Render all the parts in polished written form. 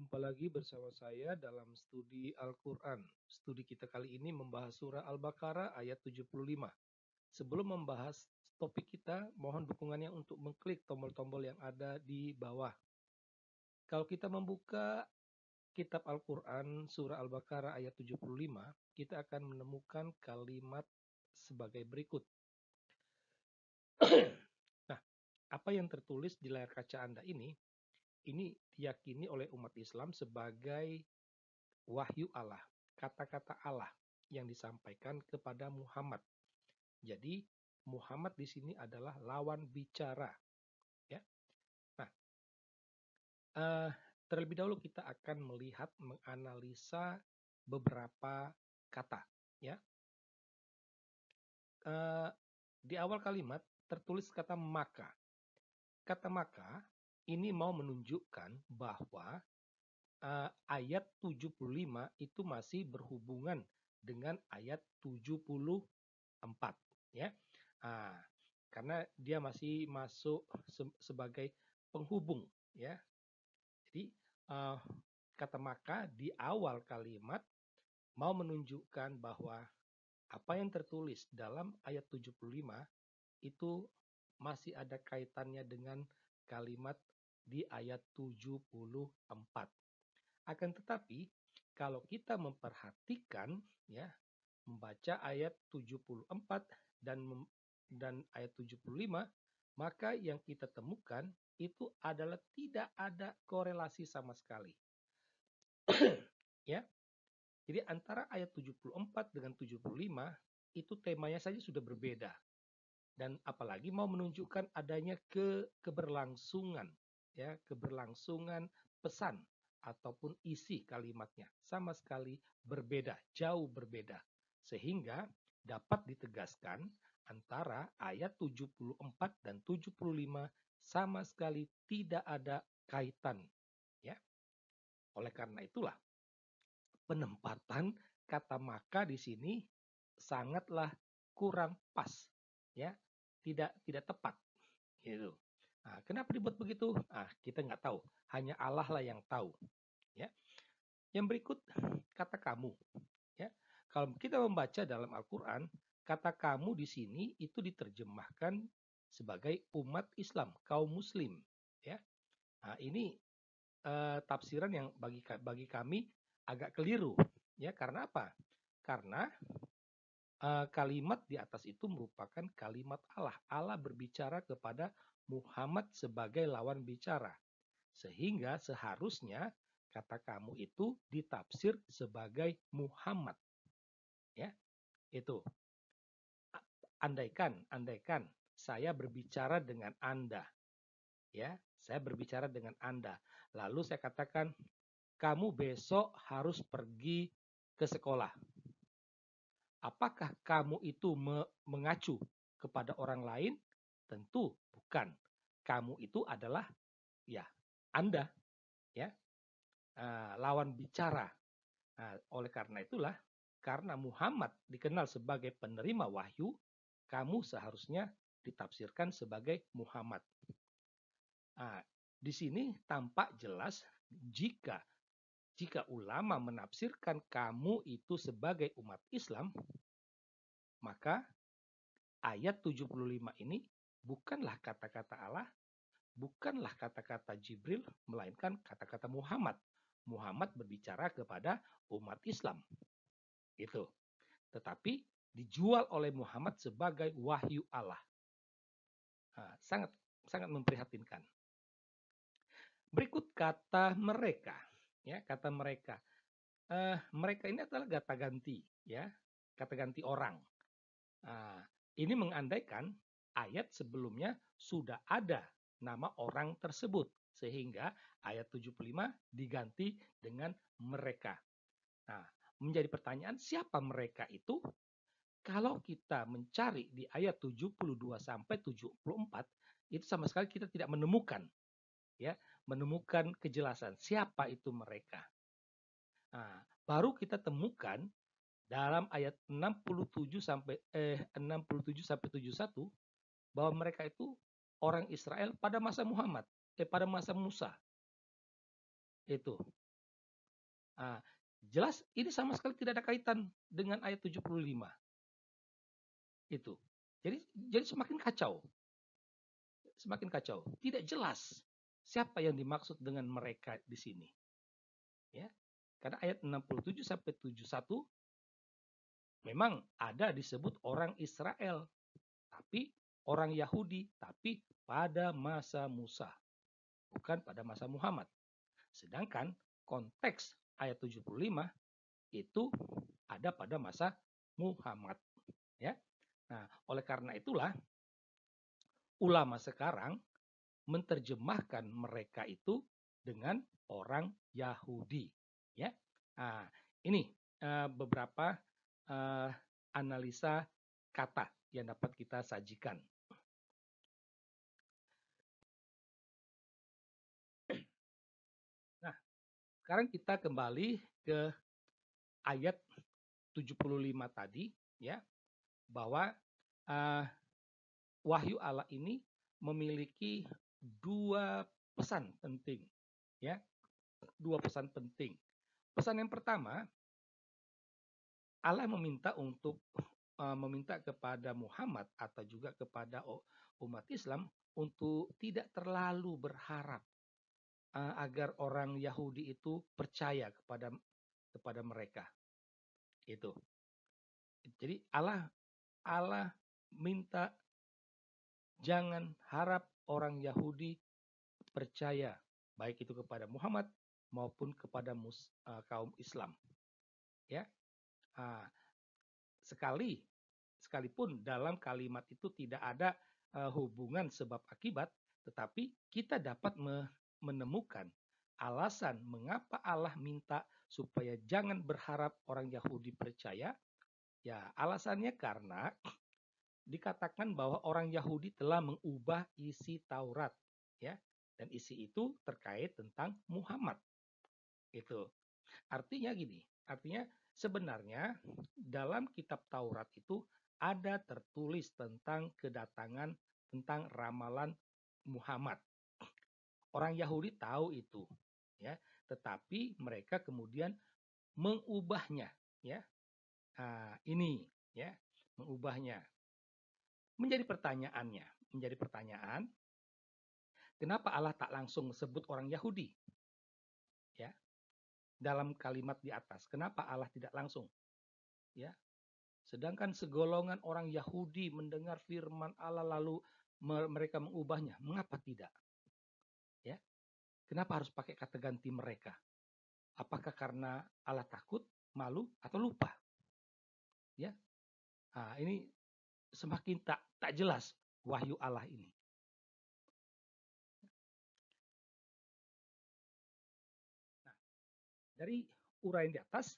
Jumpa lagi bersama saya dalam studi Al-Quran. Studi kita kali ini membahas surah Al-Baqarah ayat 75. Sebelum membahas topik kita, mohon dukungannya untuk mengklik tombol-tombol yang ada di bawah. Kalau kita membuka kitab Al-Quran surah Al-Baqarah ayat 75, kita akan menemukan kalimat sebagai berikut. Nah, apa yang tertulis di layar kaca Anda ini diyakini oleh umat Islam sebagai wahyu Allah, kata-kata Allah yang disampaikan kepada Muhammad. Jadi Muhammad di sini adalah lawan bicara, ya. Nah, terlebih dahulu kita akan melihat menganalisa beberapa kata, ya. Di awal kalimat tertulis kata maka. Kata maka ini mau menunjukkan bahwa ayat 75 itu masih berhubungan dengan ayat 74, ya. Karena dia masih masuk sebagai penghubung, ya. Jadi kata maka di awal kalimat mau menunjukkan bahwa apa yang tertulis dalam ayat 75 itu masih ada kaitannya dengan kalimat di ayat 74. Akan tetapi, kalau kita memperhatikan, ya, membaca ayat 74 dan ayat 75, maka yang kita temukan itu adalah tidak ada korelasi sama sekali. Ya. Jadi antara ayat 74 dengan 75 itu temanya saja sudah berbeda. Dan apalagi mau menunjukkan adanya keberlangsungan, ya, keberlangsungan pesan ataupun isi kalimatnya sama sekali berbeda, jauh berbeda. Sehingga dapat ditegaskan antara ayat 74 dan 75 sama sekali tidak ada kaitan, ya. Oleh karena itulah penempatan kata maka di sini sangatlah kurang pas, ya, tidak tepat, gitu. Nah, kenapa dibuat begitu? Kita nggak tahu, hanya Allah lah yang tahu, ya. Yang berikut kata kamu, ya. Kalau kita membaca dalam Al-Quran, kata kamu di sini itu diterjemahkan sebagai umat Islam, kaum Muslim, ya. Nah, ini tafsiran yang bagi kami agak keliru, ya. Karena apa? Karena kalimat di atas itu merupakan kalimat Allah. Allah berbicara kepada Muhammad sebagai lawan bicara. Sehingga seharusnya kata kamu itu ditafsir sebagai Muhammad. Ya, itu. Andaikan saya berbicara dengan Anda. Ya, saya berbicara dengan Anda. Lalu saya katakan, kamu besok harus pergi ke sekolah. Apakah kamu itu mengacu kepada orang lain? Tentu bukan. Kamu itu adalah, ya, Anda, ya, lawan bicara. Oleh karena itulah, karena Muhammad dikenal sebagai penerima wahyu, kamu seharusnya ditafsirkan sebagai Muhammad. Di sini tampak jelas jika ulama menafsirkan kamu itu sebagai umat Islam, maka ayat 75 ini bukanlah kata-kata Allah, bukanlah kata-kata Jibril, melainkan kata-kata Muhammad. Muhammad berbicara kepada umat Islam. Itu. Tetapi dijual oleh Muhammad sebagai wahyu Allah. Sangat memprihatinkan. Berikut kata mereka, ya, kata mereka. Mereka ini adalah kata ganti, ya, kata ganti orang. Ini mengandaikan ayat sebelumnya sudah ada nama orang tersebut, sehingga ayat 75 diganti dengan mereka. Menjadi pertanyaan, siapa mereka itu? Kalau kita mencari di ayat 72 sampai 74, itu sama sekali kita tidak menemukan, ya, menemukan kejelasan siapa itu mereka. Baru kita temukan dalam ayat 67 sampai 71 bahwa mereka itu orang Israel pada masa Muhammad, pada masa Musa. Itu. Ah, jelas ini sama sekali tidak ada kaitan dengan ayat 75 itu. Jadi semakin kacau, semakin kacau. Tidak jelas siapa yang dimaksud dengan mereka di sini, ya. Karena ayat 67 sampai 71 memang ada disebut orang Israel, tapi orang Yahudi, tapi pada masa Musa, bukan pada masa Muhammad. Sedangkan konteks ayat 75 itu ada pada masa Muhammad, ya. Nah, oleh karena itulah ulama sekarang menerjemahkan mereka itu dengan orang Yahudi, ya. Nah, ini beberapa uh, analisa kata yang dapat kita sajikan. Nah, sekarang kita kembali ke ayat 75 tadi, ya, bahwa uh, wahyu Allah ini memiliki dua pesan penting, ya, dua pesan penting. Pesan yang pertama, Allah meminta untuk meminta kepada Muhammad atau juga kepada umat Islam untuk tidak terlalu berharap agar orang Yahudi itu percaya kepada mereka. Itu. Jadi Allah minta jangan harap orang Yahudi percaya baik itu kepada Muhammad maupun kepada kaum Islam. Ya, sekalipun dalam kalimat itu tidak ada hubungan sebab akibat, tetapi kita dapat menemukan alasan mengapa Allah minta supaya jangan berharap orang Yahudi percaya. Ya, alasannya karena dikatakan bahwa orang Yahudi telah mengubah isi Taurat, ya, dan isi itu terkait tentang Muhammad. Itu artinya gini, artinya sebenarnya dalam kitab Taurat itu ada tertulis tentang kedatangan, tentang ramalan Muhammad. Orang Yahudi tahu itu, ya, tetapi mereka kemudian mengubahnya, ya. Nah, ini, ya, mengubahnya. Menjadi pertanyaan, kenapa Allah tak langsung sebut orang Yahudi? Ya, dalam kalimat di atas. Kenapa Allah tidak langsung? Ya, sedangkan segolongan orang Yahudi mendengar firman Allah lalu mereka mengubahnya. Mengapa tidak? Ya, kenapa harus pakai kata ganti mereka? Apakah karena Allah takut, malu, atau lupa? Ya, nah, ini semakin tak jelas wahyu Allah ini. Nah, dari uraian di atas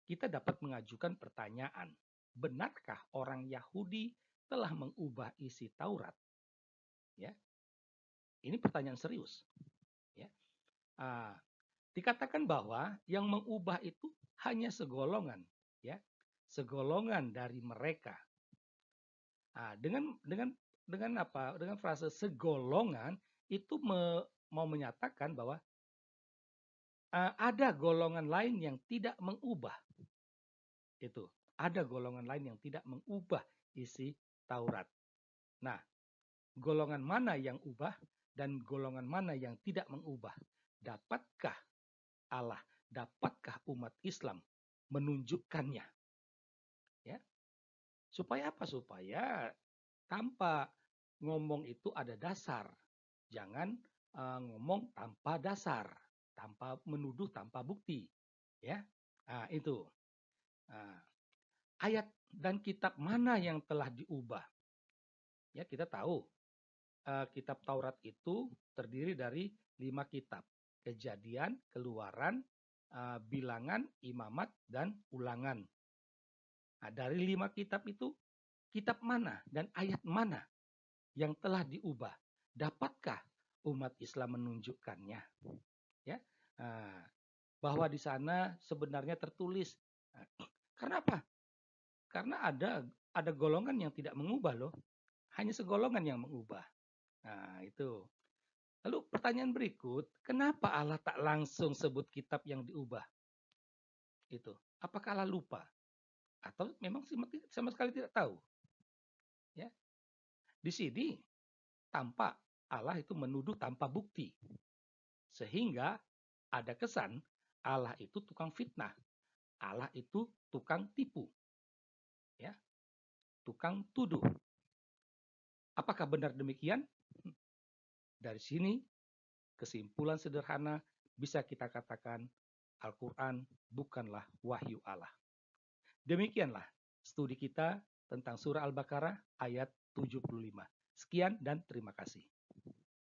kita dapat mengajukan pertanyaan, benarkah orang Yahudi telah mengubah isi Taurat? Ya, ini pertanyaan serius. Ya, dikatakan bahwa yang mengubah itu hanya segolongan, ya, segolongan dari mereka. Dengan apa? Dengan frase segolongan itu mau menyatakan bahwa ada golongan lain yang tidak mengubah. Itu ada golongan lain yang tidak mengubah isi Taurat. Nah, golongan mana yang ubah dan golongan mana yang tidak mengubah? Dapatkah Allah, dapatkah umat Islam menunjukkannya? Ya, supaya apa? Supaya tanpa ngomong itu ada dasar. Jangan ngomong tanpa dasar, tanpa menuduh, tanpa bukti. Ya, nah, itu. Nah, ayat dan kitab mana yang telah diubah? Ya, kita tahu kitab Taurat itu terdiri dari 5 kitab. Kejadian, Keluaran, Bilangan, Imamat, dan Ulangan. Nah, dari 5 kitab itu, kitab mana dan ayat mana yang telah diubah? Dapatkah umat Islam menunjukkannya? Ya, bahwa di sana sebenarnya tertulis. Karena apa? Karena ada golongan yang tidak mengubah loh. Hanya segolongan yang mengubah. Nah, itu. Lalu pertanyaan berikut, kenapa Allah tak langsung sebut kitab yang diubah? Itu. Apakah Allah lupa? Atau memang sama sekali tidak tahu? Ya. Di sini tampak Allah itu menuduh tanpa bukti. Sehingga ada kesan Allah itu tukang fitnah. Allah itu tukang tipu. Ya, tukang tuduh. Apakah benar demikian? Dari sini kesimpulan sederhana bisa kita katakan Al-Quran bukanlah wahyu Allah. Demikianlah studi kita tentang surah Al-Baqarah ayat 75. Sekian dan terima kasih.